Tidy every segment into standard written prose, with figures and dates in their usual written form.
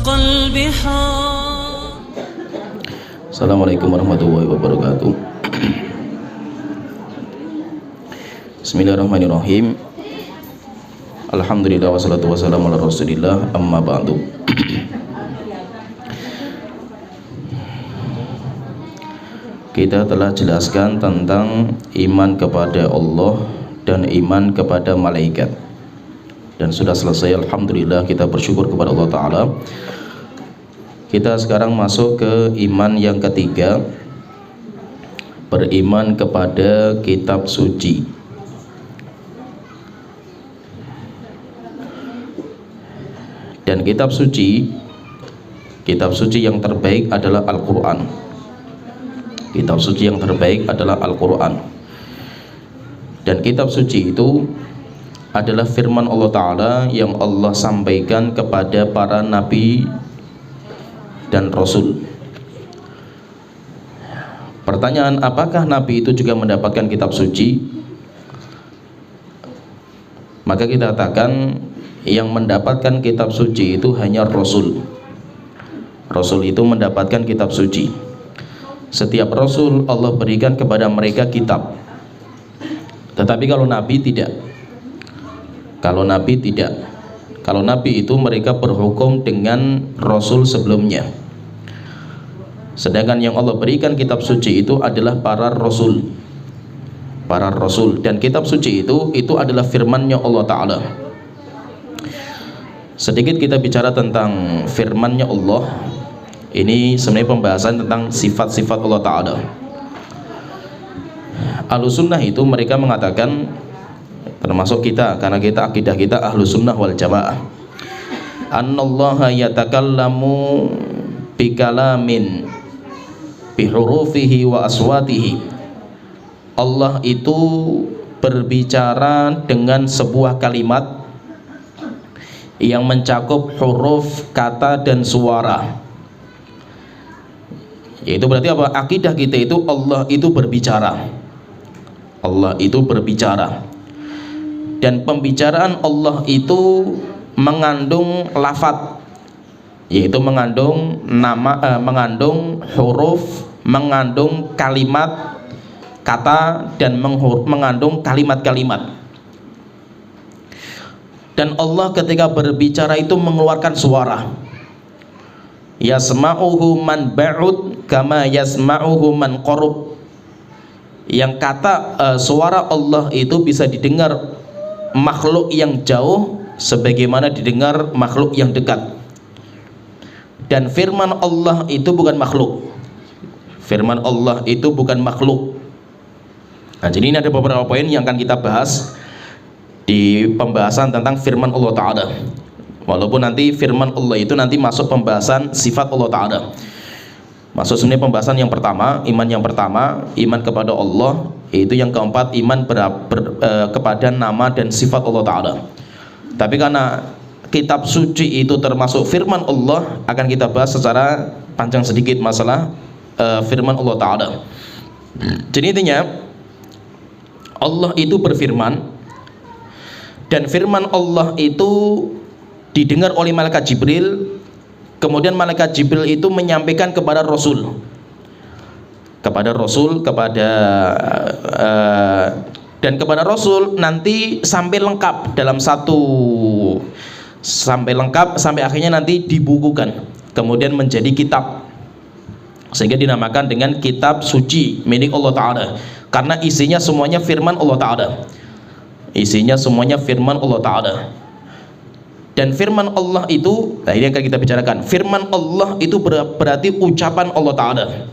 البحار. Assalamualaikum warahmatullahi wabarakatuh. Bismillahirrahmanirrahim. Alhamdulillah wassalatu wassalamu ala rasulillah, amma ba'du. Kita telah jelaskan tentang iman kepada Allah dan iman kepada malaikat, dan sudah selesai. Alhamdulillah, kita bersyukur kepada Allah Ta'ala. Kita sekarang masuk ke iman yang ketiga, beriman kepada kitab suci. Dan kitab suci yang terbaik adalah Al-Quran. Kitab suci yang terbaik adalah Al-Quran. Dan kitab suci itu adalah firman Allah Ta'ala yang Allah sampaikan kepada para nabi dan rasul. Pertanyaan, apakah nabi itu juga mendapatkan kitab suci? Maka kita katakan yang mendapatkan kitab suci itu hanya rasul. Rasul itu mendapatkan kitab suci. Setiap rasul Allah berikan kepada mereka kitab. Tetapi kalau nabi tidak. Kalau nabi itu mereka berhukum dengan rasul sebelumnya. Sedangkan yang Allah berikan kitab suci itu adalah para rasul. Dan kitab suci itu adalah firman-Nya Allah Ta'ala. Sedikit kita bicara tentang firman-Nya Allah. Ini sebenarnya pembahasan tentang sifat-sifat Allah Ta'ala. Ahlussunnah itu mereka mengatakan, termasuk kita, karena kita akidah kita Ahlussunnah wal Jamaah, Annallaha yatakallamu bikalamin bihurufihi wa aswatihi. Allah itu berbicara dengan sebuah kalimat yang mencakup huruf, kata, dan suara. Yaitu berarti apa? Akidah kita itu Allah itu berbicara. Allah itu berbicara. Dan pembicaraan Allah itu mengandung lafadz, yaitu mengandung nama, mengandung huruf, mengandung kalimat, kata, dan mengandung kalimat-kalimat. Dan Allah ketika berbicara itu mengeluarkan suara. Yasma'uhu man ba'ud kama yasma'uhu man qarub. Yang kata suara Allah itu bisa didengar makhluk yang jauh sebagaimana didengar makhluk yang dekat. Dan firman Allah itu bukan makhluk. Firman Allah itu bukan makhluk. Nah, jadi ini ada beberapa poin yang akan kita bahas di pembahasan tentang firman Allah Ta'ala. Walaupun nanti firman Allah itu nanti masuk pembahasan sifat Allah Ta'ala. Masuk sebenarnya pembahasan yang pertama, iman kepada Allah. Itu yang keempat, iman kepada nama dan sifat Allah Ta'ala. Tapi karena kitab suci itu termasuk firman Allah, akan kita bahas secara panjang sedikit masalah firman Allah Ta'ala. Jadi intinya, Allah itu berfirman, dan firman Allah itu didengar oleh malaikat Jibril. Kemudian malaikat Jibril itu menyampaikan kepada Rasul, dan kepada Rasul nanti sampai lengkap sampai akhirnya nanti dibukukan, kemudian menjadi kitab, sehingga dinamakan dengan kitab suci milik Allah Ta'ala, karena isinya semuanya firman Allah Ta'ala. Dan firman Allah itu, nah ini akan kita bicarakan. Firman Allah itu berarti ucapan Allah Ta'ala.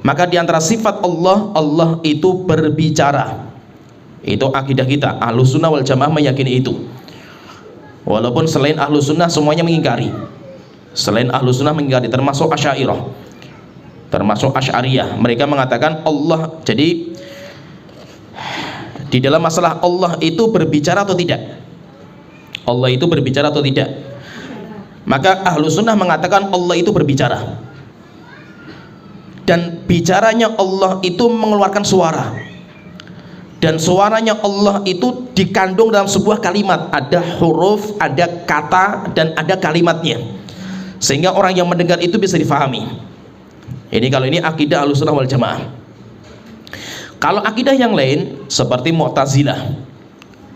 Maka diantara sifat Allah, Allah itu berbicara. Itu akidah kita, Ahlussunnah wal Jamaah meyakini itu. Walaupun selain Ahlussunnah semuanya mengingkari. Termasuk Asy'ariyah. Mereka mengatakan Allah, jadi di dalam masalah Allah itu berbicara atau tidak, maka Ahlussunnah mengatakan Allah itu berbicara, dan bicaranya Allah itu mengeluarkan suara, dan suaranya Allah itu dikandung dalam sebuah kalimat, ada huruf, ada kata, dan ada kalimatnya. sehingga orang yang mendengar itu bisa difahami. Ini kalau ini akidah Ahlussunnah wal Jamaah. Kalau akidah yang lain seperti Mu'tazilah,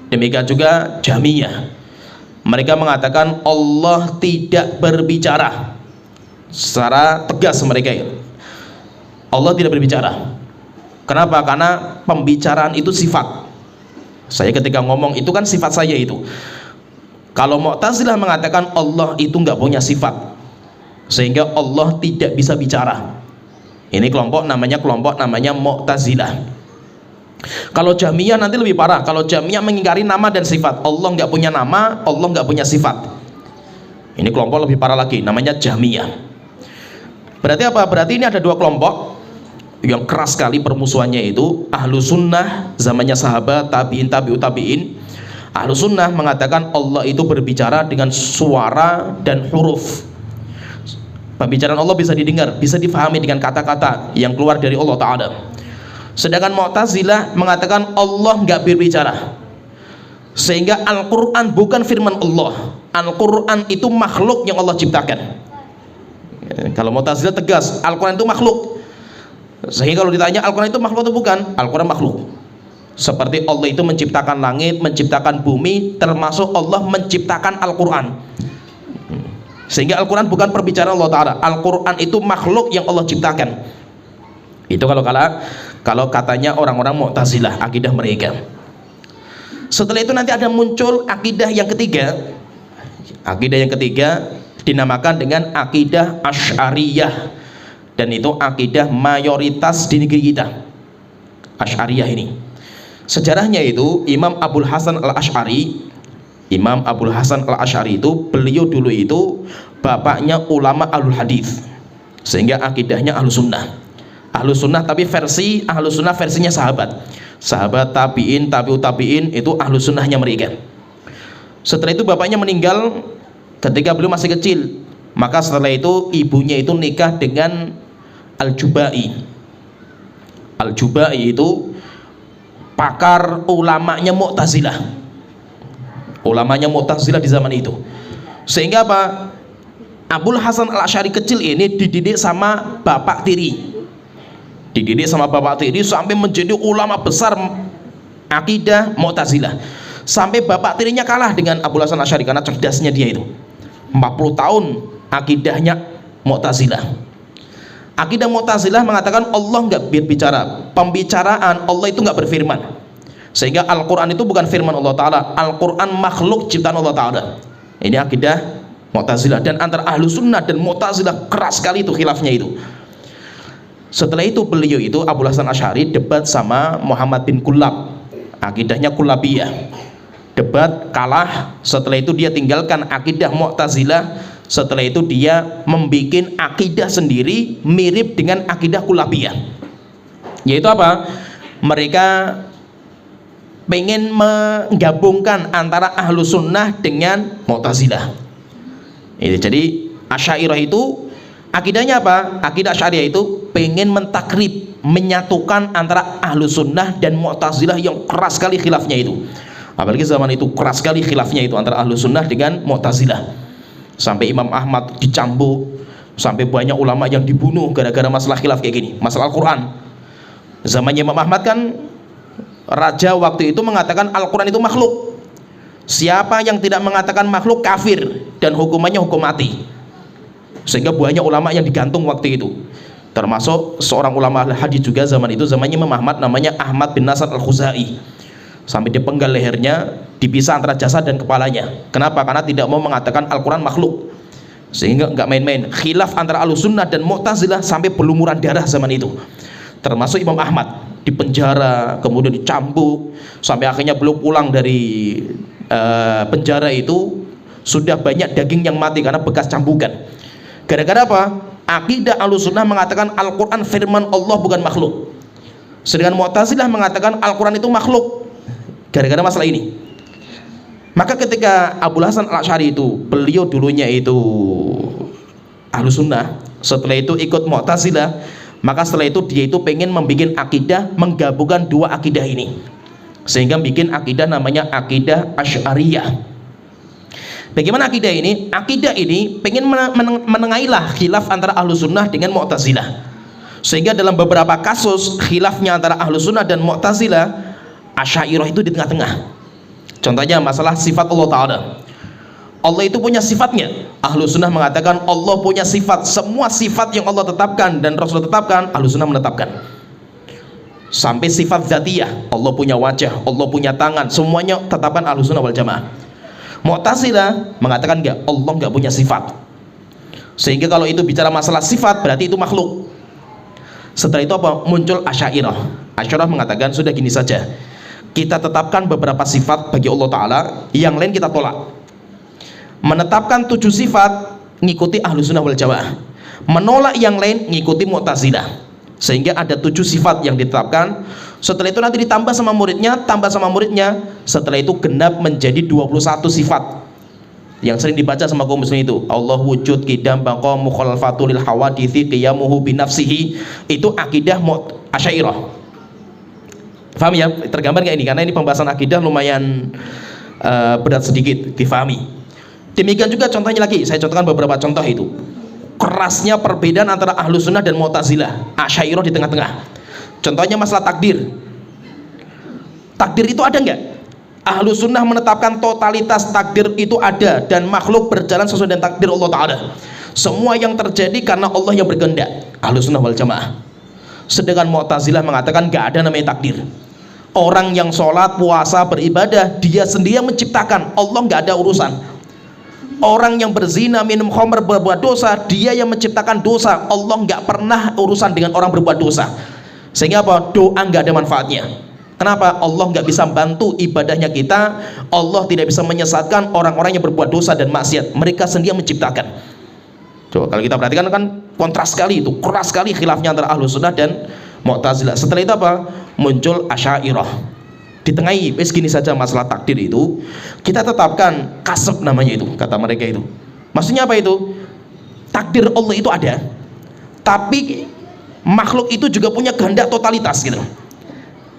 demikian juga Jahmiyah, mereka mengatakan Allah tidak berbicara. Secara tegas mereka itu, Allah tidak berbicara. Kenapa? Karena pembicaraan itu sifat. Saya ketika ngomong itu kan sifat saya itu. Kalau Mu'tazilah mengatakan Allah itu nggak punya sifat, sehingga Allah tidak bisa bicara. Ini kelompok namanya Mu'tazilah. Kalau Jahmiyah nanti lebih parah. Kalau Jahmiyah mengingkari nama dan sifat. Allah nggak punya nama, Allah nggak punya sifat. Ini kelompok lebih parah lagi, namanya Jahmiyah. Berarti apa? Berarti ini ada dua kelompok yang keras sekali permusuhannya itu. Ahlussunnah zamannya sahabat, tabi'in, tabi'ut tabi'in. Ahlussunnah mengatakan Allah itu berbicara dengan suara dan huruf. Pembicaraan Allah bisa didengar, bisa difahami dengan kata-kata yang keluar dari Allah Ta'ala. Sedangkan Mu'tazilah mengatakan Allah nggak berbicara, sehingga Al-Quran bukan firman Allah. Al-Quran itu makhluk yang Allah ciptakan. Kalau Mu'tazilah tegas, Al-Quran itu makhluk. Sehingga kalau ditanya Al-Quran itu makhluk atau bukan, Al-Quran makhluk. Seperti Allah itu menciptakan langit, menciptakan bumi, termasuk Allah menciptakan Al-Quran. Sehingga Al-Quran bukan perbicaraan Allah Ta'ala. Al-Quran itu makhluk yang Allah ciptakan. Itu kalau katanya orang-orang Mu'tazilah, akidah mereka. Setelah itu nanti ada muncul akidah yang ketiga. Akidah yang ketiga dinamakan dengan akidah Asy'ariyah, dan itu akidah mayoritas di negeri kita. Asy'ariyah ini sejarahnya itu Imam Abul Hasan Al-Asy'ari. Imam Abul Hasan Al-Asy'ari itu beliau dulu itu bapaknya ulama Ahlul Hadis, sehingga akidahnya Ahlussunnah. Ahlussunnah tapi versi Ahlussunnah versinya sahabat tabi'in, tabi'ut tabi'in, itu Ahlussunnahnya mereka. Setelah itu bapaknya meninggal ketika beliau masih kecil, maka setelah itu ibunya itu nikah dengan Al-Jubai. Al-Jubai itu pakar ulamanya Mu'tazilah. Ulamanya Mu'tazilah di zaman itu. Sehingga apa? Abul Hasan Al-Asy'ari kecil ini dididik sama bapak tiri. Dididik sama bapak tiri sampai menjadi ulama besar akidah Mu'tazilah. Sampai bapak tirinya kalah dengan Abul Hasan Al-Asy'ari karena cerdasnya dia itu. 40 tahun akidahnya Mu'tazilah. Akidah Mu'tazilah mengatakan Allah nggak berbicara. Pembicaraan Allah itu nggak berfirman. Sehingga Al-Quran itu bukan firman Allah Ta'ala. Al-Quran makhluk ciptaan Allah Ta'ala. Ini akidah Mu'tazilah. Dan antara Ahlussunnah dan Mu'tazilah keras sekali itu khilafnya itu. Setelah itu beliau itu Abul Hasan Asy'ari debat sama Muhammad bin Kullab, akidahnya Kullabiyah. Debat, kalah. Setelah itu dia tinggalkan akidah Mu'tazilah. Setelah itu dia membuat akidah sendiri mirip dengan akidah Kullabiyah. Yaitu apa? Mereka pengen menggabungkan antara Ahlussunnah dengan Mu'tazilah. Jadi Asy'ariyah itu akidahnya apa? Akidah Asy'ariyah itu pengen mentakrib, menyatukan antara Ahlussunnah dan Mu'tazilah yang keras sekali khilafnya itu. Apalagi zaman itu keras sekali khilafnya itu antara Ahlussunnah dengan Mu'tazilah. Sampai Imam Ahmad dicambuk, sampai banyak ulama yang dibunuh gara-gara masalah khilaf kayak gini, masalah Al-Quran. Zamannya Imam Ahmad kan raja waktu itu mengatakan Al-Quran itu makhluk. Siapa yang tidak mengatakan makhluk kafir dan hukumannya hukum mati. Sehingga banyak ulama yang digantung waktu itu, termasuk seorang ulama hadis juga zaman itu, zamannya Imam Ahmad, namanya Ahmad bin Nasr Al-Khuzai. Sampai dipenggal lehernya, dipisah antara jasad dan kepalanya. Kenapa? Karena tidak mau mengatakan Al-Quran makhluk. Sehingga nggak main-main. Khilaf antara Ahlussunnah dan Mu'tazilah sampai berlumuran darah zaman itu. Termasuk Imam Ahmad dipenjara, kemudian dicambuk, sampai akhirnya belum pulang dari penjara itu sudah banyak daging yang mati karena bekas cambukan. Gara-gara apa? Akidah Ahlussunnah mengatakan Al-Quran firman Allah bukan makhluk. Sedangkan Mu'tazilah mengatakan Al-Quran itu makhluk. Gara-gara masalah ini, maka ketika Abul Hasan Al-Asy'ari itu, beliau dulunya itu Ahlussunnah, setelah itu ikut Mu'tazilah, maka setelah itu dia itu pengen membuat akidah, menggabungkan dua akidah ini, sehingga bikin akidah namanya akidah Asy'ariyah. Bagaimana akidah ini? Akidah ini pengen menengahilah khilaf antara ahlu sunnah dengan mu'tazilah, sehingga dalam beberapa kasus khilafnya antara ahlu sunnah dan mu'tazilah, Asy'ariyah itu di tengah-tengah. Contohnya masalah sifat Allah Ta'ala. Allah itu punya sifatnya. Ahlu sunnah mengatakan Allah punya sifat. Semua sifat yang Allah tetapkan dan Rasul tetapkan, ahlu sunnah menetapkan. Sampai sifat dzatiyah, Allah punya wajah, Allah punya tangan, semuanya tetapkan ahlu sunnah wal jamaah. Mu'tazilah mengatakan enggak, Allah enggak punya sifat. Sehingga kalau itu bicara masalah sifat, berarti itu makhluk. Setelah itu apa? Muncul Asy'ariyah. Asy'ariyah mengatakan sudah gini saja, kita tetapkan beberapa sifat bagi Allah Ta'ala, yang lain kita tolak. Menetapkan 7 sifat ngikuti ahlu sunnah wal jamaah, menolak yang lain ngikuti Mu'tazilah. Sehingga ada 7 sifat yang ditetapkan. Setelah itu nanti ditambah sama muridnya, tambah sama muridnya. Setelah itu genap menjadi 21 sifat yang sering dibaca sama kaum muslim itu. Allah wujud, qidam, baqa, mukhalafatu lil hawadithi, qiyamuhu binafsihi. Itu akidah Asy'ariyah. Paham ya? Tergambar kayak ini, karena ini pembahasan akidah lumayan berat sedikit difahami. Demikian juga contohnya lagi, saya contohkan beberapa contoh itu. Kerasnya perbedaan antara ahlu sunnah dan mu'tazilah, Asy'ariyah di tengah-tengah. Contohnya masalah takdir. Takdir itu ada enggak? Ahlu sunnah menetapkan totalitas takdir itu ada, dan makhluk berjalan sesuai dengan takdir Allah Ta'ala. Semua yang terjadi karena Allah yang berkehendak, ahlu sunnah wal jamaah. Sedangkan mu'tazilah mengatakan enggak ada namanya takdir. Orang yang sholat, puasa, beribadah, dia sendiri yang menciptakan, Allah enggak ada urusan. Orang yang berzina, minum khamr, berbuat dosa, dia yang menciptakan dosa, Allah enggak pernah urusan dengan orang berbuat dosa. Sehingga apa? Doa enggak ada manfaatnya. Kenapa? Allah nggak bisa bantu ibadahnya kita. Allah tidak bisa menyesatkan orang-orang yang berbuat dosa dan maksiat. Mereka sendiri yang menciptakan. Coba kalau kita perhatikan kan kontras sekali itu, keras sekali khilafnya antara ahlu sunnah dan mu'tazilah. Setelah itu apa? Muncul Asy'ariyah. Ditengahi, wes gini saja masalah takdir itu kita tetapkan kasab namanya itu, kata mereka itu. Maksudnya apa itu? Takdir Allah itu ada, tapi makhluk itu juga punya kehendak totalitas gitu.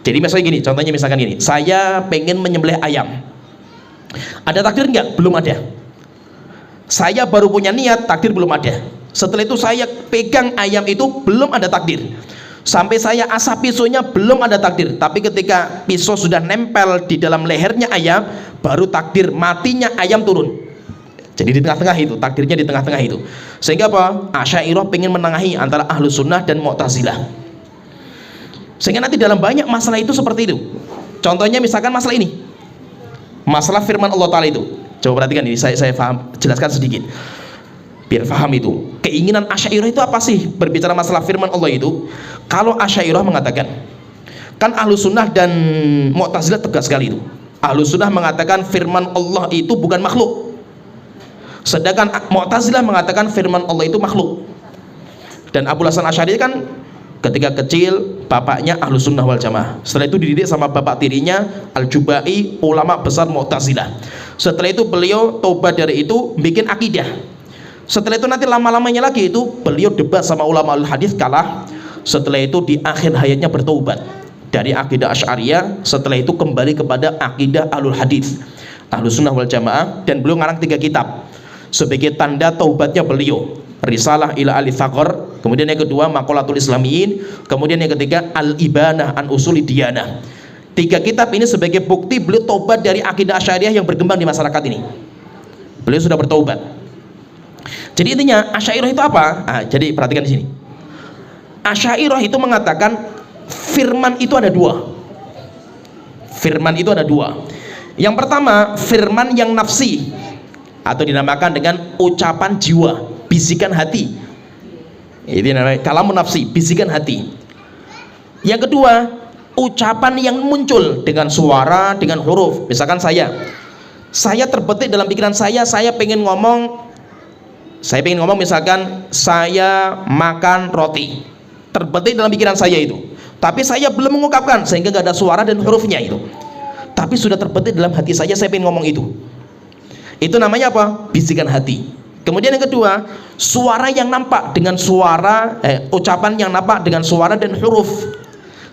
Jadi misalnya gini, contohnya misalkan gini, saya pengen menyembelih ayam, ada takdir enggak? Belum ada. Saya baru punya niat, takdir belum ada. Setelah itu saya pegang ayam itu, belum ada takdir. Sampai saya asap pisaunya, belum ada takdir. Tapi ketika pisau sudah nempel di dalam lehernya ayam, baru takdir matinya ayam turun. Jadi di tengah-tengah itu, takdirnya di tengah-tengah itu. Sehingga apa? Asy'ariyah pengen menengahi antara ahlu sunnah dan mu'tazilah. Sehingga nanti dalam banyak masalah itu seperti itu. Contohnya misalkan masalah ini, masalah firman Allah Ta'ala itu. Coba perhatikan ini, saya paham, jelaskan sedikit biar paham itu. Keinginan Asy'ariyah itu apa sih berbicara masalah firman Allah itu? Kalau Asy'ariyah mengatakan, kan ahlu sunnah dan mu'tazilah tegas sekali itu. Ahlu sunnah mengatakan firman Allah itu bukan makhluk, sedangkan mu'tazilah mengatakan firman Allah itu makhluk. Dan Abu Hasan Asy'ari kan ketika kecil bapaknya ahlu sunnah wal jamaah, setelah itu dididik sama bapak tirinya Al-Jubai, ulama besar mu'tazilah. Setelah itu beliau tobat dari itu, bikin akidah. Setelah itu nanti lama-lamanya lagi itu beliau debat sama ulama al-hadis, kalah. Setelah itu di akhir hayatnya bertobat dari akidah Asy'ariyah. Setelah itu kembali kepada akidah ahlul hadis, ahlu sunnah wal jamaah, dan beliau ngarang 3 kitab sebagai tanda taubatnya beliau. Risalah ila Ali Thaqar, kemudian yang kedua Maqalatul Islamiyin, kemudian yang ketiga Al-Ibanah an Usuli Diyanah. 3 kitab ini sebagai bukti beliau taubat dari akidah Asy'ariyah yang berkembang di masyarakat ini. Beliau sudah bertaubat. Jadi intinya Asy'ariyah itu apa? Jadi perhatikan di sini. Asy'ariyah itu mengatakan firman itu ada 2. Firman itu ada 2. Yang pertama, firman yang nafsi atau dinamakan dengan ucapan jiwa, bisikan hati. Itu namanya kalamun nafsi, bisikan hati. Yang kedua, ucapan yang muncul dengan suara, dengan huruf. Misalkan saya terbetik dalam pikiran saya pengen ngomong misalkan saya makan roti, terbetik dalam pikiran saya itu, tapi saya belum mengungkapkan sehingga gak ada suara dan hurufnya itu, tapi sudah terbetik dalam hati saya pengen ngomong itu namanya apa? Bisikan hati. Kemudian yang kedua, suara yang nampak dengan suara, ucapan yang nampak dengan suara dan huruf,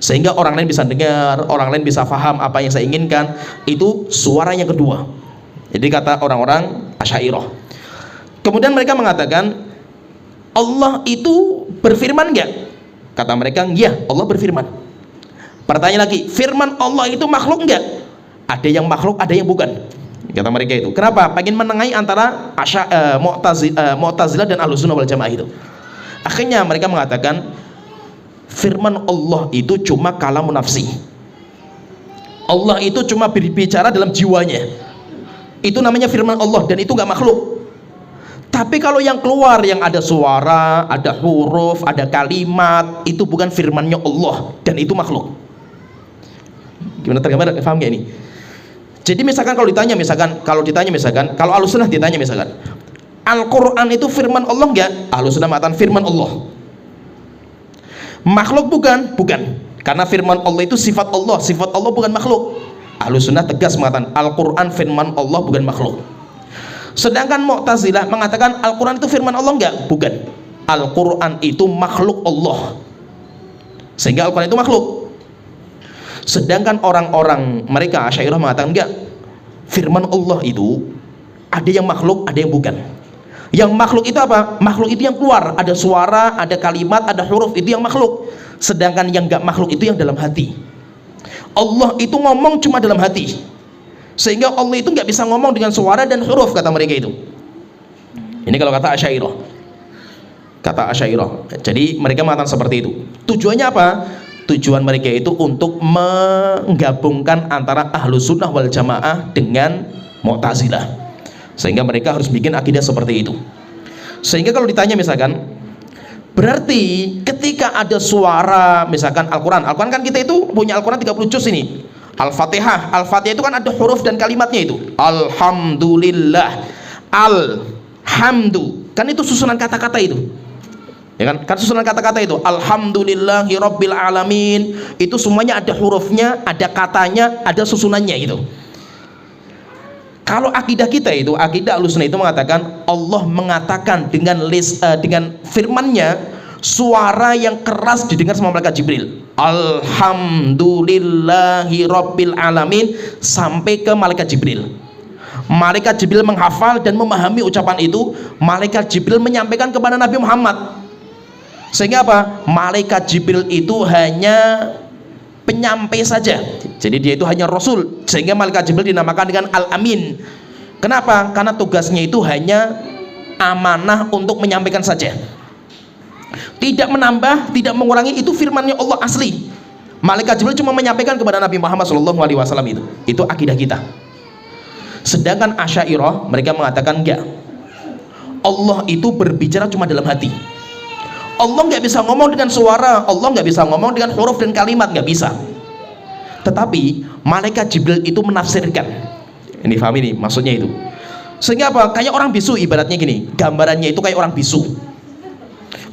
sehingga orang lain bisa dengar, orang lain bisa paham apa yang saya inginkan. Itu suara yang kedua. Jadi kata orang-orang Asy'ariyah. Kemudian mereka mengatakan Allah itu berfirman enggak? Kata mereka, iya, Allah berfirman. Pertanyaan lagi, firman Allah itu makhluk enggak? Ada yang makhluk, ada yang bukan. Kata mereka itu. Kenapa? Pengen menengahi antara Mu'tazilah dan Ahlussunnah wal Jamaah itu. Akhirnya mereka mengatakan firman Allah itu cuma kalamun nafsi. Allah itu cuma berbicara dalam jiwanya. Itu namanya firman Allah dan itu enggak makhluk. Tapi kalau yang keluar, yang ada suara, ada huruf, ada kalimat, itu bukan firmannya Allah dan itu makhluk. Gimana, tergambar? Paham gak ini? Jadi misalkan kalau ditanya kalau Ahlussunnah ditanya misalkan Al-Quran itu firman Allah enggak? Ahlussunnah mengatakan firman Allah. Makhluk bukan? Bukan. Karena firman Allah itu sifat Allah bukan makhluk. Ahlussunnah tegas mengatakan Al-Quran firman Allah bukan makhluk. Sedangkan Mu'tazilah mengatakan Al-Quran itu firman Allah enggak? Bukan. Al-Quran itu makhluk Allah, sehingga Al-Quran itu makhluk. Sedangkan orang-orang mereka Asy'ariyah mengatakan enggak, firman Allah itu ada yang makhluk, ada yang bukan. Yang makhluk itu apa? Makhluk itu yang keluar, ada suara, ada kalimat, ada huruf, itu yang makhluk. Sedangkan yang enggak makhluk itu yang dalam hati. Allah itu ngomong cuma dalam hati, sehingga Allah itu nggak bisa ngomong dengan suara dan huruf, kata mereka itu. Ini kalau kata Asy'ariyah. Jadi mereka mengatakan seperti itu. Tujuannya apa? Tujuan mereka itu untuk menggabungkan antara Ahlussunnah wal Jamaah dengan Mu'tazilah, sehingga mereka harus bikin akidah seperti itu. Sehingga kalau ditanya misalkan, berarti ketika ada suara misalkan Al-Quran kan kita itu punya Al-Quran 30 juz ini. Al-Fatihah itu kan ada huruf dan kalimatnya itu. Alhamdulillah, alhamdu, kan itu susunan kata-kata itu, ya kan susunan kata-kata itu. Alhamdulillahi Rabbil Alamin, itu semuanya ada hurufnya, ada katanya, ada susunannya itu. Kalau akidah kita itu, akidah Ahlussunnah itu mengatakan Allah mengatakan dengan firmannya, suara yang keras didengar sama malaikat Jibril. Alhamdulillahi Rabbil Alamin sampai ke malaikat Jibril. Malaikat Jibril menghafal dan memahami ucapan itu. Malaikat Jibril menyampaikan kepada Nabi Muhammad. Sehingga apa? Malaikat Jibril itu hanya penyampai saja. Jadi dia itu hanya Rasul. Sehingga malaikat Jibril dinamakan dengan Al-Amin. Kenapa? Karena tugasnya itu hanya amanah untuk menyampaikan saja, tidak menambah, tidak mengurangi. Itu firmannya Allah asli. Malaikat Jibril cuma menyampaikan kepada Nabi Muhammad SAW itu. Itu akidah kita. Sedangkan Asy'ariyah mereka mengatakan enggak, Allah itu berbicara cuma dalam hati. Allah nggak bisa ngomong dengan suara, Allah nggak bisa ngomong dengan huruf dan kalimat, nggak bisa. Tetapi malaikat Jibril itu menafsirkan. Ini paham ini maksudnya itu. Sehingga apa? Kayak orang bisu, ibaratnya gini, gambarannya itu kayak orang bisu.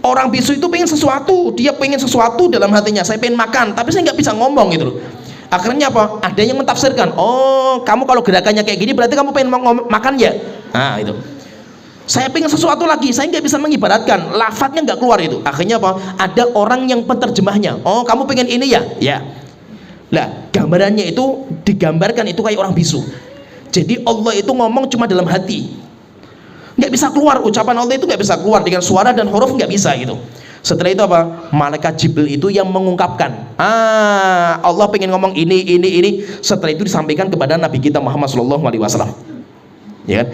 Orang bisu itu pengen sesuatu, dia pengen sesuatu dalam hatinya, saya pengen makan, tapi saya nggak bisa ngomong gitu loh. Akhirnya apa? Ada yang mentafsirkan, oh kamu kalau gerakannya kayak gini berarti kamu pengen makan ya. Nah itu. Saya pengen sesuatu lagi, saya nggak bisa mengibaratkan, lafadznya nggak keluar itu. Akhirnya apa? Ada orang yang penterjemahnya. Oh kamu pengen ini ya? Ya. Nah gambarannya itu digambarkan itu kayak orang bisu. Jadi Allah itu ngomong cuma dalam hati, nggak bisa keluar, ucapan Allah itu nggak bisa keluar dengan suara dan huruf, nggak bisa gitu. Setelah itu apa? Malaikat Jibril itu yang mengungkapkan. Allah pengen ngomong ini. Setelah itu disampaikan kepada Nabi kita Muhammad SAW. Ya kan?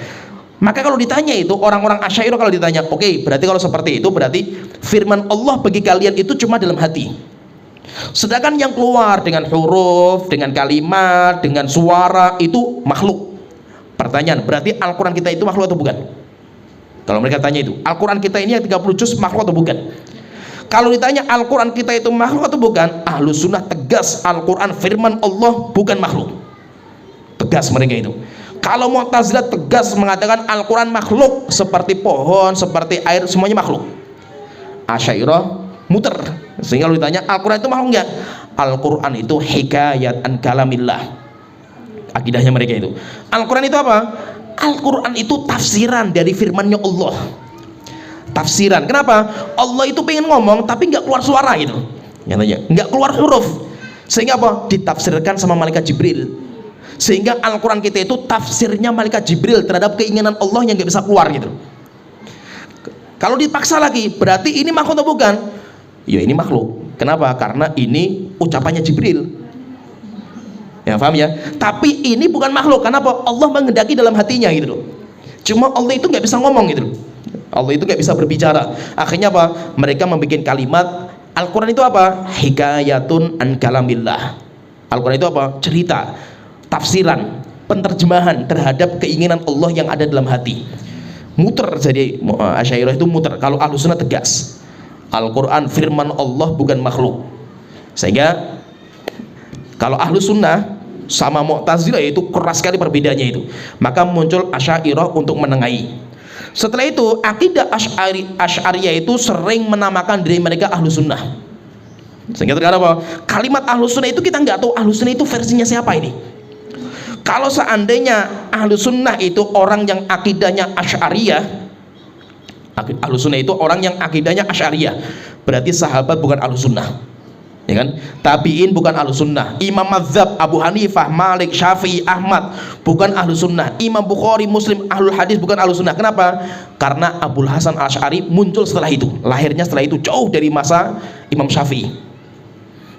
Maka kalau ditanya itu orang-orang Asy'ariyah kalau ditanya, oke, berarti kalau seperti itu berarti firman Allah bagi kalian itu cuma dalam hati. Sedangkan yang keluar dengan huruf, dengan kalimat, dengan suara itu makhluk. Pertanyaan, berarti Al-Quran kita itu makhluk atau bukan? Kalau mereka tanya itu, Al-Quran kita ini yang 30 juz makhluk atau bukan? Kalau ditanya Al-Quran kita itu makhluk atau bukan, Ahlussunnah tegas Al-Quran firman Allah bukan makhluk. Tegas mereka itu. Kalau Mu'tazilah tegas mengatakan Al-Quran makhluk, seperti pohon, seperti air, semuanya makhluk. Asy'ariyah muter. Sehingga kalau ditanya Al-Quran itu makhluk enggak? Al-Quran itu hikayat an kalamillah. Akidahnya mereka itu. Al-Quran itu apa? Al-Quran itu tafsiran dari firmannya Allah. Tafsiran. Kenapa? Allah itu pengen ngomong tapi nggak keluar suara gitu. Nggak keluar huruf. Sehingga apa? Ditafsirkan sama malaikat Jibril. sehingga Al-Quran kita itu tafsirnya malaikat Jibril terhadap keinginan Allah yang nggak bisa keluar gitu. Kalau dipaksa lagi, berarti ini makhluk atau bukan? Ya ini makhluk. Kenapa? Karena ini ucapannya Jibril. Ya paham ya? Tapi ini bukan makhluk. Kenapa? Allah menghendaki dalam hatinya gitu loh. Cuma Allah itu nggak bisa ngomong gitu loh. Allah itu nggak bisa berbicara. Akhirnya apa? Mereka membuat kalimat. Al-Quran itu apa? Hikayatun an kalamillah. Al-Quran itu apa? Cerita, tafsiran, penerjemahan terhadap keinginan Allah yang ada dalam hati. Muter, jadi Asy'ariyah itu muter. Kalau Ahlussunnah tegas, Al-Quran firman Allah bukan makhluk. Sehingga kalau Ahlussunnah sama Mu'tazilah itu keras sekali perbedaannya itu. Maka muncul Asy'ariyah untuk menengahi. Setelah itu akidah Asy'ariyah itu sering menamakan diri mereka Ahlussunnah. Sehingga terkadang apa? Kalimat Ahlussunnah itu kita nggak tahu Ahlussunnah itu versinya siapa ini. Kalau seandainya Ahlussunnah itu orang yang akidahnya Asy'ariyah, Ahlussunnah itu orang yang akidahnya Asy'ariyah, berarti sahabat bukan Ahlussunnah, ya kan? Tabi'in bukan Ahlussunnah, Imam Madzhab Abu Hanifah, Malik, Syafi'i, Ahmad bukan Ahlussunnah, Imam Bukhari, Muslim, Ahlul Hadis bukan Ahlussunnah. Kenapa? Karena Abul Hasan Asy'ari muncul setelah itu, lahirnya setelah itu, jauh dari masa Imam Syafi'i.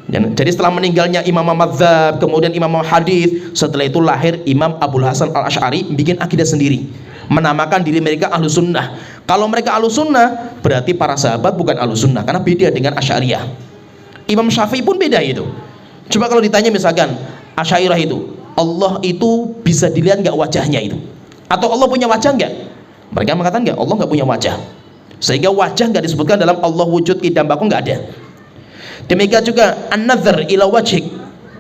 Jadi setelah meninggalnya Imam Madzhab, kemudian Imam Hadis, setelah itu lahir Imam Abul Hasan Al-Asy'ari bikin akidah sendiri, menamakan diri mereka Ahlussunnah. Kalau mereka Ahlussunnah, berarti para sahabat bukan Ahlussunnah, karena beda dengan Asy'ariyah. Imam Syafi'i pun beda itu. Coba kalau ditanya misalkan Asy'ariyah itu, Allah itu bisa dilihat nggak wajahnya itu? Atau Allah punya wajah nggak? Mereka mengatakan nggak, Allah nggak punya wajah. Sehingga wajah nggak disebutkan dalam Allah wujud idam baku, nggak ada. Demikian juga an-nazar ila wajhik,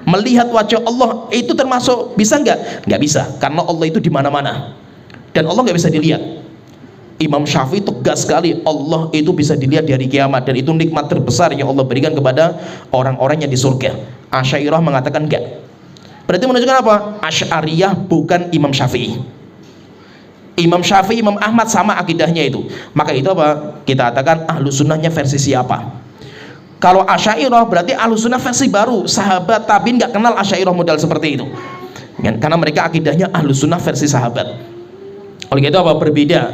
melihat wajah Allah itu termasuk bisa nggak? Nggak bisa, karena Allah itu di mana-mana dan Allah nggak bisa dilihat. Imam Syafi'i tegas sekali, Allah itu bisa dilihat di hari kiamat, dan itu nikmat terbesar yang Allah berikan kepada orang-orang yang di surga. Asy'ariyah mengatakan enggak. Berarti menunjukkan apa? Asy'ariyah bukan Imam Syafi'i. Imam Syafi'i, Imam Ahmad sama akidahnya itu. Maka itu apa? Kita katakan Ahlussunnahnya versi siapa? Kalau Asy'ariyah berarti Ahlussunnah versi baru. Sahabat tabi'in nggak kenal Asy'ariyah modal seperti itu, karena mereka akidahnya Ahlussunnah versi sahabat. Oleh itu apa? Berbeda.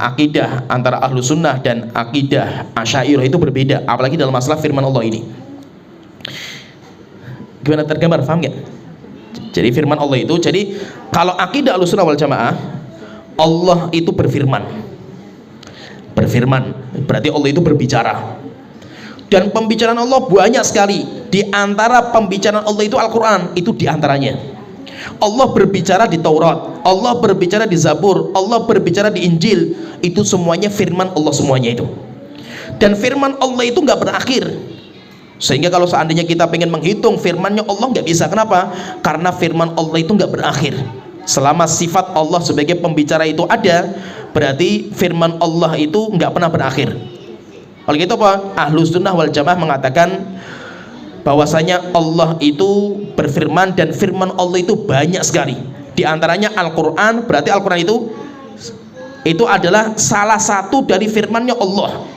Akidah antara Ahlussunnah dan akidah Asy'ariyah itu berbeda, apalagi dalam masalah firman Allah ini. Gimana tergambar, paham nggak? Jadi firman Allah itu, jadi kalau akidah Ahlussunnah wal Jamaah, Allah itu berfirman berarti Allah itu berbicara, dan pembicaraan Allah banyak sekali. Di antara pembicaraan Allah itu Al-Quran, itu diantaranya. Allah berbicara di Taurat, Allah berbicara di Zabur, Allah berbicara di Injil. Itu semuanya firman Allah semuanya itu. Dan firman Allah itu nggak berakhir. Sehingga kalau seandainya kita pengen menghitung firmannya Allah, nggak bisa. Kenapa? Karena firman Allah itu nggak berakhir. Selama sifat Allah sebagai pembicara itu ada, berarti firman Allah itu nggak pernah berakhir. Oleh itu apa? Ahlussunnah wal Jamaah mengatakan bahwasanya Allah itu berfirman, dan firman Allah itu banyak sekali. Di antaranya Al-Quran, berarti Al-Quran itu adalah salah satu dari firmannya Allah.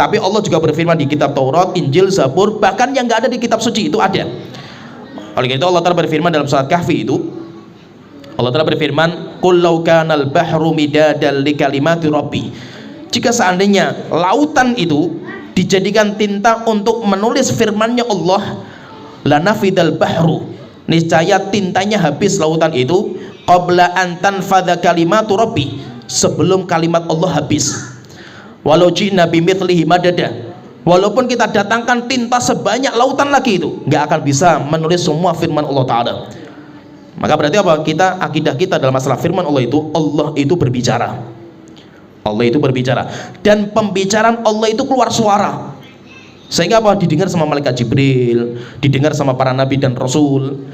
Tapi Allah juga berfirman di kitab Taurat, Injil, Zabur, bahkan yang nggak ada di kitab suci itu ada. Oleh itu Allah Ta'ala berfirman dalam surat Kahfi itu, Allah Ta'ala berfirman, qul law kanal bahru midadan li kalimati rabbi, jika seandainya lautan itu dijadikan tinta untuk menulis firmannya Allah, lanafidal bahru, niscaya tintanya habis lautan itu, qabla an tanfadha kalimatu rabbi, sebelum kalimat Allah habis. Walau ji'na bimithlihi madada, walaupun kita datangkan tinta sebanyak lautan lagi, itu nggak akan bisa menulis semua firman Allah Ta'ala. Maka berarti apa? Kita, akidah kita dalam masalah firman Allah itu berbicara. Allah itu berbicara, dan pembicaraan Allah itu keluar suara, sehingga apa? Didengar sama malaikat Jibril, didengar sama para nabi dan rasul.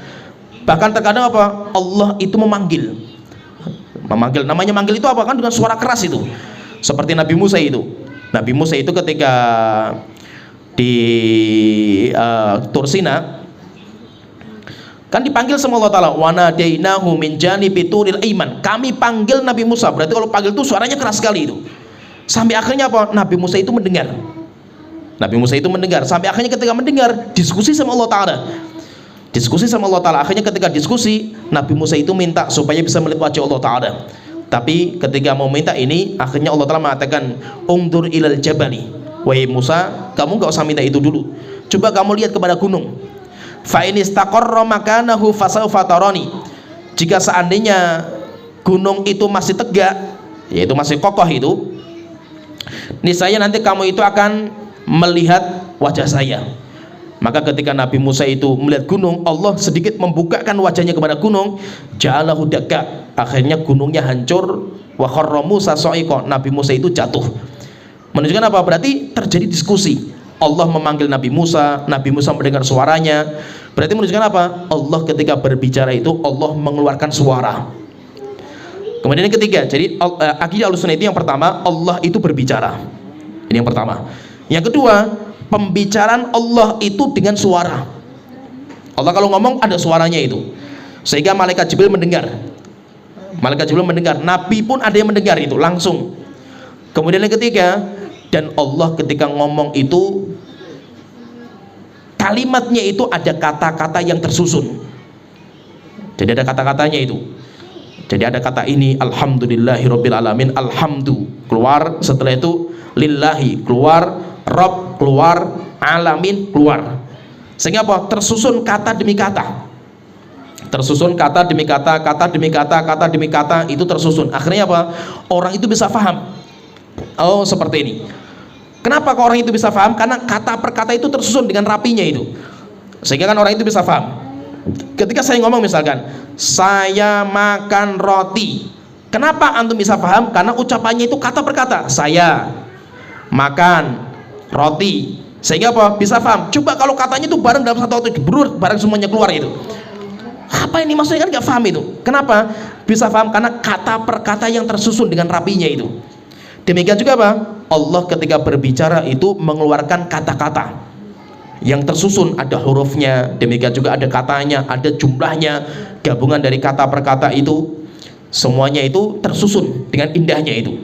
Bahkan terkadang apa? Allah itu memanggil. Namanya manggil itu apa? Kan dengan suara keras itu. Seperti Nabi Musa itu. Nabi Musa itu ketika di Tursina kan dipanggil sama Allah Ta'ala, wa nadainahu min janibi turil aiman. Kami panggil Nabi Musa, berarti kalau panggil itu suaranya keras sekali itu. Sampai akhirnya apa? Nabi Musa itu mendengar. Sampai akhirnya ketika mendengar, diskusi sama Allah Ta'ala. diskusi sama Allah Ta'ala. Akhirnya ketika diskusi, Nabi Musa itu minta supaya bisa melihat wajah Allah Ta'ala. Tapi ketika mau minta ini, akhirnya Allah Ta'ala mengatakan, ungdur ilal jabali, wahai Musa, kamu gak usah minta itu dulu, coba kamu lihat kepada gunung. Fa in istaqarra makanahu fasawfa tarani. Jika seandainya gunung itu masih tegak, yaitu masih kokoh itu, niscaya nanti kamu itu akan melihat wajah saya. Maka ketika Nabi Musa itu melihat gunung, Allah sedikit membukakan wajahnya kepada gunung, ja'alahu dakka, akhirnya gunungnya hancur, wa kharra Musa sa'iqa, Nabi Musa itu jatuh. Menunjukkan apa? Berarti terjadi diskusi. Allah memanggil Nabi Musa mendengar suaranya. Berarti menunjukkan apa? Allah ketika berbicara itu Allah mengeluarkan suara. Kemudian yang ketiga, jadi akidah Ahlussunnah itu yang pertama, Allah itu berbicara. Ini yang pertama. Yang kedua, pembicaraan Allah itu dengan suara. Allah kalau ngomong ada suaranya itu, sehingga malaikat Jibril mendengar. Malaikat Jibril mendengar, Nabi pun ada yang mendengar itu langsung. Kemudian yang ketiga, dan Allah ketika ngomong itu kalimatnya itu ada kata-kata yang tersusun. Jadi ada kata-katanya itu. Jadi ada kata ini, alhamdulillahirabbil alamin, alhamdu keluar, setelah itu lillahi keluar, Rob keluar, alamin keluar. Sehingga apa? Tersusun kata demi kata. Tersusun kata demi kata, kata demi kata, kata demi kata, itu tersusun. Akhirnya apa? Orang itu bisa paham. Oh, seperti ini. Kenapa kok orang itu bisa paham? Karena kata per kata itu tersusun dengan rapinya itu. Sehingga kan orang itu bisa paham. Ketika saya ngomong misalkan, saya makan roti. Kenapa antum bisa paham? Karena ucapannya itu kata per kata. Saya makan roti, sehingga apa? Bisa paham. Coba kalau katanya itu bareng dalam satu waktu, bareng semuanya keluar itu, apa ini maksudnya? Kan nggak paham itu. Kenapa bisa paham? Karena kata per kata yang tersusun dengan rapinya itu. Demikian juga apa? Allah ketika berbicara itu mengeluarkan kata-kata yang tersusun, ada hurufnya, demikian juga ada katanya, ada jumlahnya, gabungan dari kata per kata itu, semuanya itu tersusun dengan indahnya itu.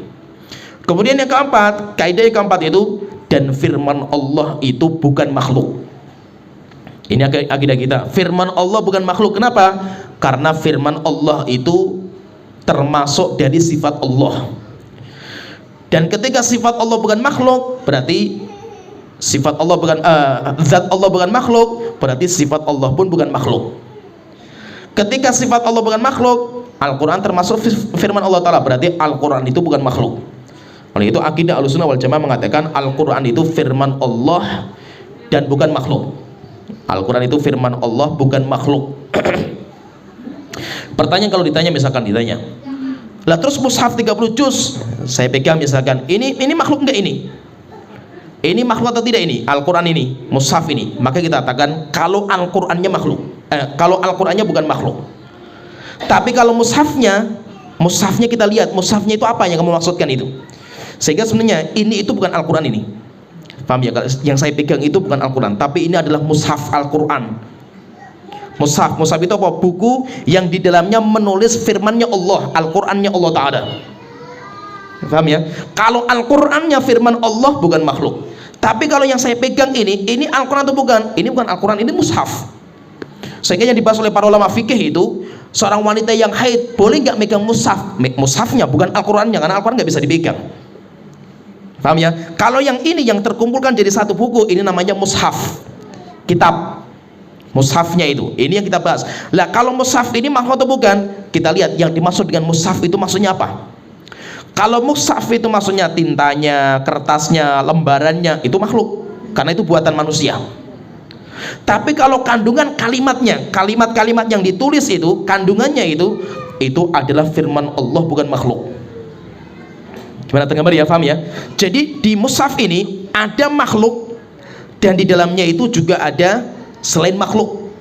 Kemudian yang keempat, kaidah yang keempat itu, dan firman Allah itu bukan makhluk. Ini akidah kita, firman Allah bukan makhluk. Kenapa? Karena firman Allah itu termasuk dari sifat Allah. Dan ketika sifat Allah bukan makhluk, berarti sifat Allah bukan zat Allah bukan makhluk, berarti sifat Allah pun bukan makhluk. Ketika sifat Allah bukan makhluk, Al-Quran termasuk firman Allah Ta'ala, berarti Al-Quran itu bukan makhluk. Oleh itu akidah Ahlussunnah wal Jamaah mengatakan Al-Quran itu firman Allah dan bukan makhluk. Al-Quran itu firman Allah bukan makhluk. Pertanyaan kalau ditanya, misalkan ditanya, lah terus mushaf 30 juz saya pegang misalkan, ini makhluk enggak ini? Ini makhluk atau tidak ini? Al-Quran ini, mushaf ini. Maka kita katakan kalau Al-Qurannya makhluk, kalau Al-Qurannya bukan makhluk. Tapi kalau mushafnya kita lihat, mushafnya itu apa yang kamu maksudkan itu? Sehingga sebenarnya ini itu bukan Al-Quran ini. Paham ya? Yang saya pegang itu bukan Al-Quran, tapi ini adalah mushaf Al-Quran. Mushaf itu apa? Buku yang di dalamnya menulis firmannya Allah, Al-Qurannya Allah Ta'ala. Paham ya? Kalau Al-Qurannya firman Allah bukan makhluk. Tapi kalau yang saya pegang ini Al-Quran atau bukan? Ini bukan Al-Quran, ini mushaf. Sehingga yang dibahas oleh para ulama fikih itu, seorang wanita yang haid boleh nggak megang mushaf? Mushafnya bukan Al-Qurannya, karena Al-Quran nggak bisa dipegang. Paham ya? Kalau yang ini yang terkumpulkan jadi satu buku, ini namanya mushaf, kitab. Mushafnya itu, ini yang kita bahas. Lah kalau mushaf ini makhluk atau bukan? Kita lihat yang dimaksud dengan mushaf itu maksudnya apa. Kalau mushaf itu maksudnya tintanya, kertasnya, lembarannya, itu makhluk, karena itu buatan manusia. Tapi kalau kandungan kalimatnya, kalimat-kalimat yang ditulis itu, kandungannya itu adalah firman Allah, bukan makhluk. Gimana tergambar ya, paham ya? Jadi di mushaf ini ada makhluk, dan di dalamnya itu juga ada selain makhluk.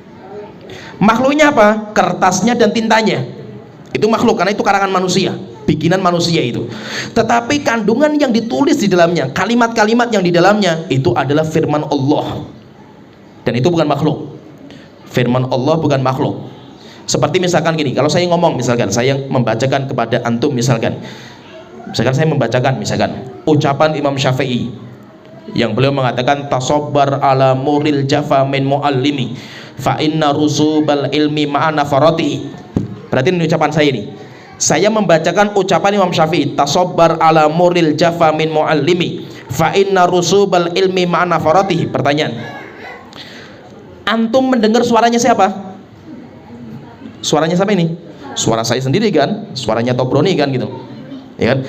Makhluknya apa? Kertasnya dan tintanya, itu makhluk karena itu karangan manusia, bikinan manusia itu. Tetapi kandungan yang ditulis di dalamnya, kalimat-kalimat yang di dalamnya, itu adalah firman Allah, dan itu bukan makhluk. Firman Allah bukan makhluk. Seperti misalkan gini, kalau saya ngomong, misalkan saya membacakan kepada antum, misalkan saya membacakan misalkan ucapan Imam Syafi'i yang beliau mengatakan tasobbar ala muril jafa min muallimi, fa inna rusubal ilmi ma'ana farati. Berarti ini ucapan saya ini. Saya membacakan ucapan Imam Syafi'i, tasobbar ala muril jafa min muallimi fa inna rusubal ilmi ma'ana farati. Pertanyaan, antum mendengar suaranya siapa? Suaranya siapa ini? Suara saya sendiri kan, suaranya Tobroni kan gitu, ya kan?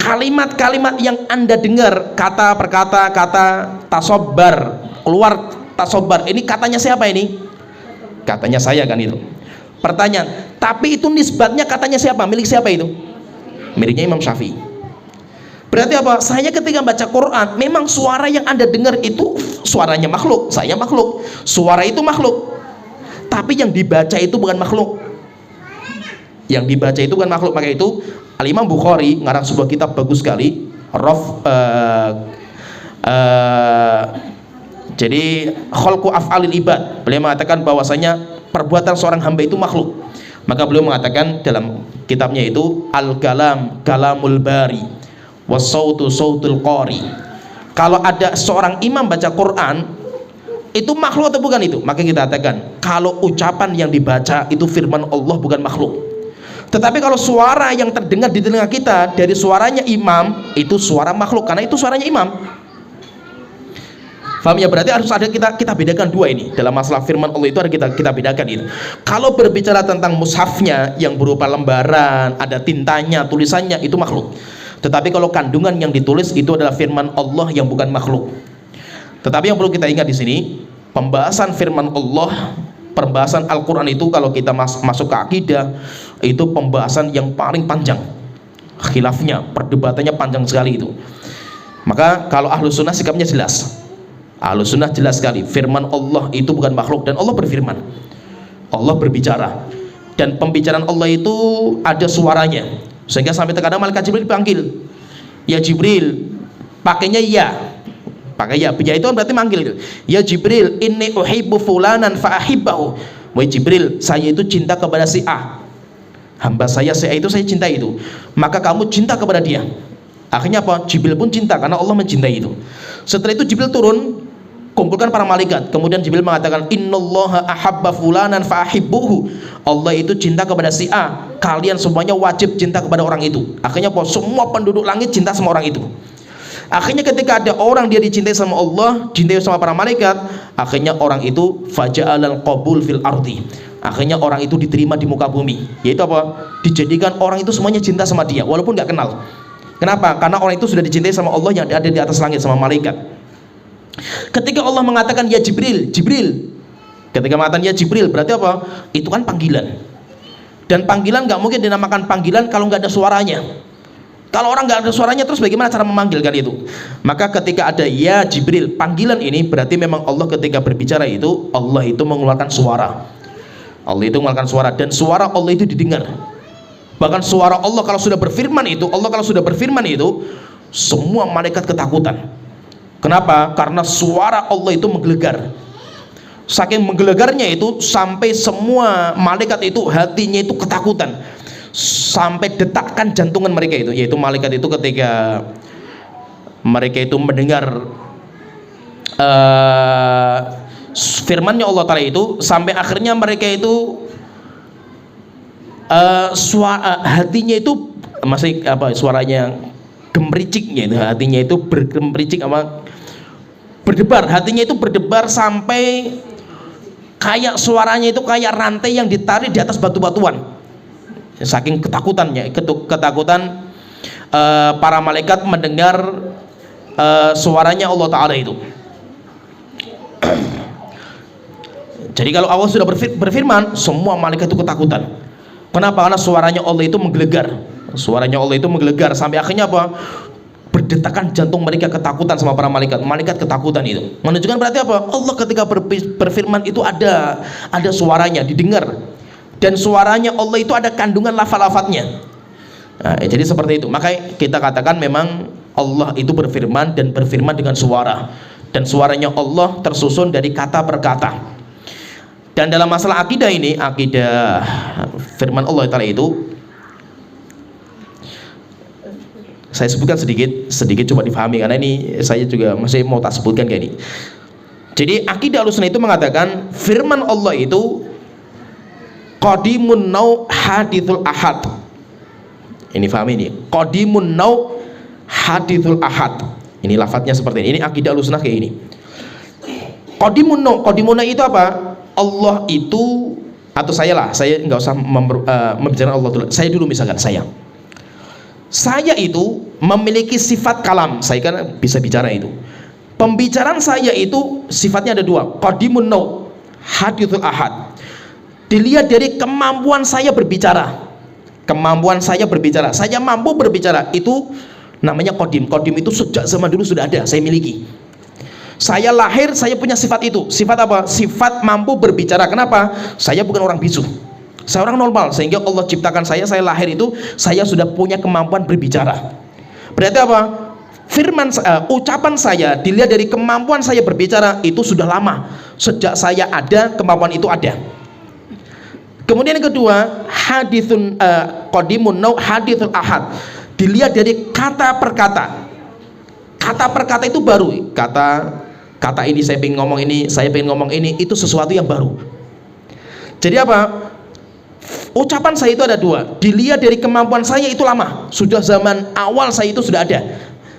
Kalimat-kalimat yang anda dengar, kata per kata, kata tasobbar, keluar tasobbar, ini katanya siapa ini? Katanya saya kan itu. Pertanyaan, tapi itu nisbatnya katanya siapa? Milik siapa itu? Miliknya Imam Syafi'i. Berarti apa? Saya ketika baca Quran, memang suara yang anda dengar itu suaranya makhluk, saya makhluk, suara itu makhluk, tapi yang dibaca itu bukan makhluk. Yang dibaca itu bukan makhluk. Maka itu Al-Imam Bukhari ngarang sebuah kitab bagus sekali, jadi khalqu af'alil ibad. Beliau mengatakan bahwasanya perbuatan seorang hamba itu makhluk. Maka beliau mengatakan dalam kitabnya itu al-kalam kalamul bari was-sautu sautul qari. Kalau ada seorang imam baca Quran, itu makhluk atau bukan itu? Maka kita katakan kalau ucapan yang dibaca itu firman Allah, bukan makhluk. Tetapi kalau suara yang terdengar di telinga kita dari suaranya imam, itu suara makhluk, karena itu suaranya imam. Paham ya? Berarti harus ada kita bedakan dua ini. Dalam masalah firman Allah itu ada kita bedakan itu. Kalau berbicara tentang mushafnya yang berupa lembaran, ada tintanya, tulisannya, itu makhluk. Tetapi kalau kandungan yang ditulis itu adalah firman Allah yang bukan makhluk. Tetapi yang perlu kita ingat di sini, pembahasan firman Allah, pembahasan Al-Quran itu kalau kita masuk ke akidah, itu pembahasan yang paling panjang, khilafnya, perdebatannya panjang sekali itu. Maka kalau ahlu sunnah sikapnya jelas, ahlu sunnah jelas sekali, firman Allah itu bukan makhluk, dan Allah berfirman, Allah berbicara, dan pembicaraan Allah itu ada suaranya, sehingga sampai terkadang malaikat Jibril dipanggil, ya Jibril, pakainya ya, pakai ya, itu berarti manggil itu. Ya Jibril, inni uhibbu fulanan fa ahibbahu. Wahai Jibril, saya itu cinta kepada si A, hamba saya si A itu saya cinta itu, maka kamu cinta kepada dia. Akhirnya apa? Jibril pun cinta karena Allah mencintai itu. Setelah itu Jibril turun, kumpulkan para malaikat. Kemudian Jibril mengatakan, innallaha ahabba fulanan fa ahibbuhu. Allah itu cinta kepada si A, kalian semuanya wajib cinta kepada orang itu. Akhirnya apa? Semua penduduk langit cinta sama orang itu. Akhirnya ketika ada orang dia dicintai sama Allah, dicintai sama para malaikat, akhirnya orang itu faja'alal qabul fil ardi. Akhirnya orang itu diterima di muka bumi. Yaitu apa? Dijadikan orang itu semuanya cinta sama dia walaupun nggak kenal. Kenapa? Karena orang itu sudah dicintai sama Allah yang ada di atas langit, sama malaikat. Ketika Allah mengatakan ya Jibril, Jibril, ketika mengatakan ya Jibril, berarti apa? Itu kan panggilan. Dan panggilan nggak mungkin dinamakan panggilan kalau nggak ada suaranya. Kalau orang nggak ada suaranya, terus bagaimana cara memanggilkan itu? Maka ketika ada ya Jibril, panggilan ini berarti memang Allah ketika berbicara itu, Allah itu mengeluarkan suara. Allah itu mengeluarkan suara, dan suara Allah itu didengar. Bahkan suara Allah kalau sudah berfirman itu, Allah kalau sudah berfirman itu, semua malaikat ketakutan. Kenapa? Karena suara Allah itu menggelegar. Saking menggelegarnya itu sampai semua malaikat itu hatinya itu ketakutan, sampai detakkan jantungan mereka itu, yaitu malaikat itu ketika mereka itu mendengar firmannya Allah Ta'ala itu, sampai akhirnya mereka itu hatinya itu masih apa, suaranya gemericiknya itu, hatinya itu bergemericik apa, berdebar, hatinya itu berdebar sampai kayak suaranya itu kayak rantai yang ditarik di atas batu-batuan. Saking ketakutannya, ketakutan para malaikat mendengar suaranya Allah Ta'ala itu. Jadi kalau Allah sudah berfirman, semua malaikat itu ketakutan. Kenapa? Karena suaranya Allah itu menggelegar. Suaranya Allah itu menggelegar sampai akhirnya apa? Berdetakan jantung mereka, ketakutan sama para malaikat. Malaikat ketakutan itu menunjukkan berarti apa? Allah ketika berfirman itu ada suaranya, didengar. Dan suaranya Allah itu ada kandungan lafaz-lafaznya. Nah, jadi seperti itu. Maka kita katakan memang Allah itu berfirman, dan berfirman dengan suara. Dan suaranya Allah tersusun dari kata per kata. Dan dalam masalah akidah ini, akidah firman Allah Ta'ala itu, saya sebutkan sedikit coba difahami, karena ini saya juga masih mau tak sebutkan kayak ini. Jadi akidah Ahlussunnah itu mengatakan firman Allah itu qadimun nau hadithul ahad. Ini paham ini? Qadimun nau hadithul ahad. Ini lafadznya seperti ini. Ini akidah Ahlussunnah kayak ini. Qadimun nau, qadimun nau itu apa? Allah itu, atau saya nggak usah membicarakan Allah dulu. Saya dulu misalkan saya itu memiliki sifat kalam. Saya kan bisa bicara itu. Pembicaraan saya itu sifatnya ada dua, qadimun nau, hadithul ahad. Dilihat dari kemampuan saya berbicara. Kemampuan saya berbicara, saya mampu berbicara, itu namanya qadim. Qadim itu sejak zaman dulu sudah ada, saya miliki. Saya lahir, saya punya sifat itu. Sifat apa? Sifat mampu berbicara. Kenapa? Saya bukan orang bisu, saya orang normal, sehingga Allah ciptakan saya lahir itu, saya sudah punya kemampuan berbicara. Berarti apa? Ucapan saya dilihat dari kemampuan saya berbicara itu sudah lama, sejak saya ada kemampuan itu ada. Kemudian yang kedua, hadithun qadimun nau hadithul ahad. Dilihat dari kata per kata. Kata per kata itu baru. Kata ini saya pengen ngomong ini, saya pengen ngomong ini, itu sesuatu yang baru. Jadi apa? Ucapan saya itu ada dua. Dilihat dari kemampuan saya itu lama, sudah zaman awal saya itu sudah ada.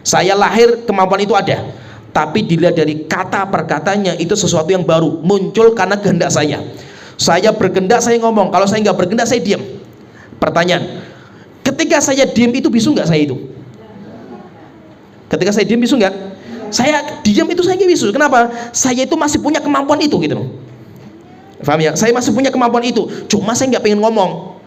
Saya lahir kemampuan itu ada. Tapi dilihat dari kata per katanya itu sesuatu yang baru, muncul karena kehendak saya. Saya berkehendak saya ngomong, kalau saya nggak berkehendak saya diam. Pertanyaan, ketika saya diam itu bisu nggak saya itu? Ketika saya diam bisu nggak? Saya diam itu saya nggak bisu. Kenapa? Saya itu masih punya kemampuan itu gitu. Paham ya? Saya masih punya kemampuan itu, cuma saya nggak pengen ngomong.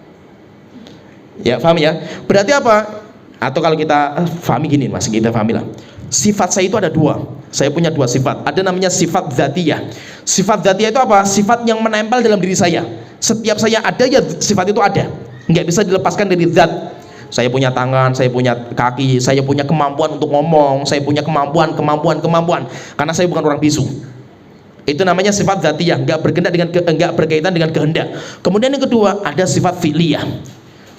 Ya, paham ya? Berarti apa? Atau kalau kita pahami gini, mas, kita pahami lah. Sifat saya itu ada dua. Saya punya dua sifat. Ada namanya sifat dzatiyah. Sifat dzatiyah itu apa? Sifat yang menempel dalam diri saya. Setiap saya ada ya sifat itu ada. Nggak bisa dilepaskan dari zat. Saya punya tangan, saya punya kaki, saya punya kemampuan untuk ngomong, saya punya kemampuan. Karena saya bukan orang bisu. Itu namanya sifat dzatiyah, nggak berkaitan dengan kehendak. Kemudian yang kedua ada sifat fi'liyah.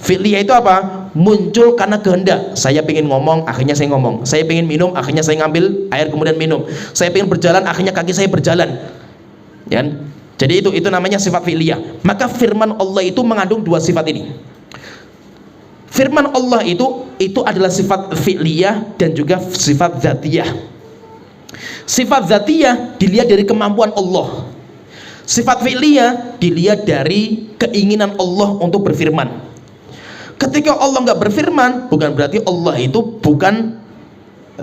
Fi'liyah itu apa? Muncul karena kehendak. Saya pengen ngomong, akhirnya saya ngomong. Saya pengen minum, akhirnya saya ngambil air kemudian minum. Saya pengen berjalan, akhirnya kaki saya berjalan. Ya. Jadi itu namanya sifat fi'liyah. Maka firman Allah itu mengandung dua sifat ini. Firman Allah itu adalah sifat fi'liyah dan juga sifat dzatiyah. Sifat dzatiyah dilihat dari kemampuan Allah. Sifat fi'liyah dilihat dari keinginan Allah untuk berfirman. Ketika Allah nggak berfirman, bukan berarti Allah itu bukan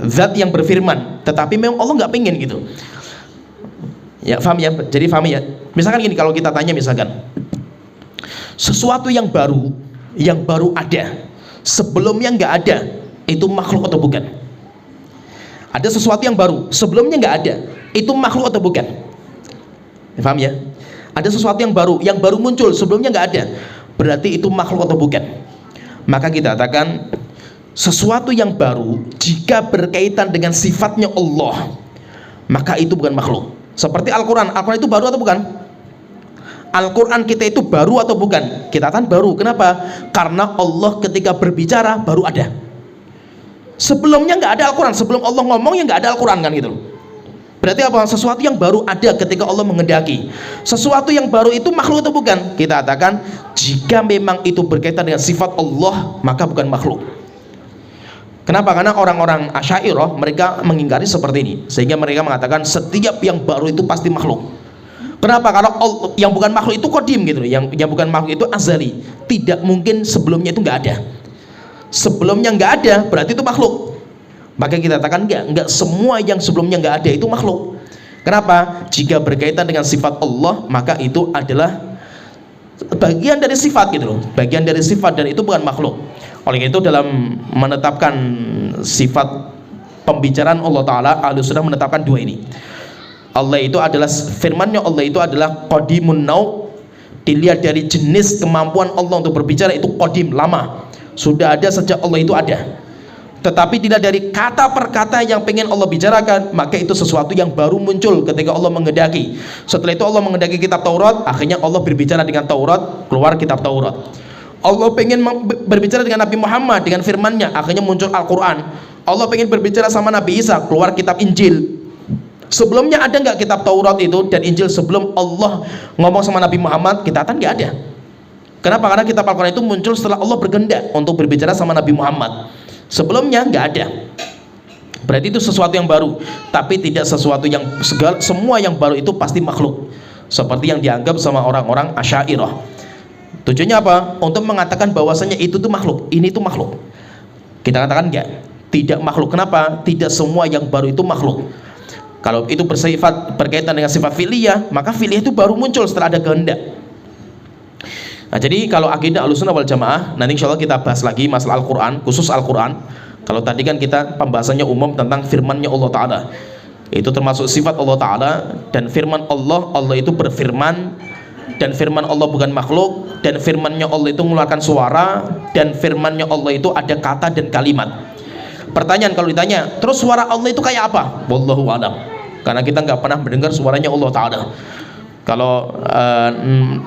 zat yang berfirman, tetapi memang Allah nggak pengen gitu. Ya, paham ya? Jadi paham ya? Misalkan gini, kalau kita tanya misalkan sesuatu yang baru ada, sebelumnya nggak ada, itu makhluk atau bukan? Ada sesuatu yang baru, sebelumnya nggak ada, itu makhluk atau bukan? Ya, paham ya? Ada sesuatu yang baru muncul, sebelumnya nggak ada, berarti itu makhluk atau bukan? Maka kita katakan sesuatu yang baru jika berkaitan dengan sifatnya Allah, maka itu bukan makhluk. Seperti Al-Quran. Al-Quran itu baru atau bukan? Al-Quran kita itu baru atau bukan? Kita katakan baru. Kenapa? Karena Allah ketika berbicara baru ada. Sebelumnya nggak ada Al-Quran. Sebelum Allah ngomong ya nggak ada Al-Quran kan gitu. Berarti apa? Sesuatu yang baru ada ketika Allah menghendaki. Sesuatu yang baru itu makhluk atau bukan? Kita katakan jika memang itu berkaitan dengan sifat Allah, maka bukan makhluk. Kenapa? Karena orang-orang Asy'ariyah mereka mengingkari seperti ini, sehingga mereka mengatakan setiap yang baru itu pasti makhluk. Kenapa? Karena yang bukan makhluk itu qadim gitu. Yang bukan makhluk itu azali. Tidak mungkin sebelumnya itu nggak ada. Sebelumnya nggak ada berarti itu makhluk. Maka kita katakan enggak semua yang sebelumnya nggak ada itu makhluk. Kenapa? Jika berkaitan dengan sifat Allah, maka itu adalah bagian dari sifat gitu loh, bagian dari sifat, dan itu bukan makhluk. Oleh itu dalam menetapkan sifat pembicaraan Allah Ta'ala, Ahlussunnah menetapkan dua ini. Allah itu adalah, firmannya Allah itu adalah qadimun nau. Dilihat dari jenis kemampuan Allah untuk berbicara, itu qadim, lama, sudah ada sejak Allah itu ada. Tetapi tidak dari kata per kata yang pengen Allah bicarakan, maka itu sesuatu yang baru muncul ketika Allah menghendaki. Setelah itu Allah menghendaki kitab Taurat, akhirnya Allah berbicara dengan Taurat, keluar kitab Taurat. Allah pengen berbicara dengan Nabi Muhammad dengan firmannya, akhirnya muncul Al-Quran. Allah pengen berbicara sama Nabi Isa, keluar kitab Injil. Sebelumnya ada nggak kitab Taurat itu dan Injil sebelum Allah ngomong sama Nabi Muhammad? Kita kan nggak ada. Kenapa? Karena kitab Al-Quran itu muncul setelah Allah berkehendak untuk berbicara sama Nabi Muhammad. Sebelumnya nggak ada. Berarti itu sesuatu yang baru, tapi tidak sesuatu yang semua yang baru itu pasti makhluk. Seperti yang dianggap sama orang-orang Asy'ariyah. Tujuannya apa? Untuk mengatakan bahwasanya itu tuh makhluk, ini tuh makhluk. Kita katakan enggak, tidak makhluk. Kenapa? Tidak semua yang baru itu makhluk. Kalau itu bersifat berkaitan dengan sifat fi'liyah, maka fi'liyah itu baru muncul setelah ada kehendak. Nah, jadi kalau akidah Ahlussunnah wal Jamaah, nanti insya Allah kita bahas lagi masalah Al-Quran, khusus Al-Quran. Kalau tadi kan kita pembahasannya umum tentang firman-Nya Allah Ta'ala, itu termasuk sifat Allah Ta'ala. Dan firman Allah, Allah itu berfirman, dan firman Allah bukan makhluk, dan firman-Nya Allah itu mengeluarkan suara, dan firman-Nya Allah itu ada kata dan kalimat. Pertanyaan kalau ditanya, terus suara Allah itu kayak apa? Wallahu a'lam. Karena kita nggak pernah mendengar suaranya Allah Ta'ala. Kalau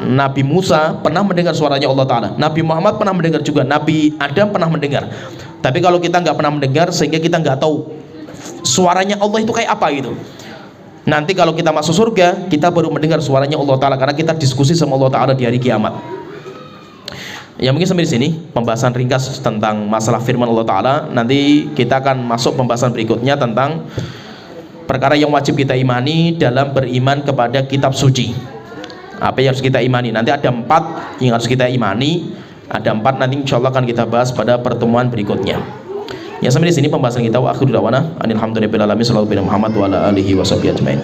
Nabi Musa pernah mendengar suaranya Allah Ta'ala, Nabi Muhammad pernah mendengar juga, Nabi Adam pernah mendengar. Tapi kalau kita nggak pernah mendengar, sehingga kita nggak tahu suaranya Allah itu kayak apa gitu. Nanti kalau kita masuk surga, kita baru mendengar suaranya Allah Ta'ala, karena kita diskusi sama Allah Ta'ala di hari kiamat. Ya mungkin sampai di sini pembahasan ringkas tentang masalah firman Allah Ta'ala. Nanti kita akan masuk pembahasan berikutnya tentang perkara yang wajib kita imani dalam beriman kepada kitab suci. Apa yang harus kita imani? Nanti ada 4 yang harus kita imani. Ada 4 nanti insya Allah akan kita bahas pada pertemuan berikutnya. Ya sampai di sini pembahasan kita. Wa akhiru da'wana alhamdulillahi rabbil alamin. Sallallahu alaihi Muhammad wa ala alihi washabihi ajmain.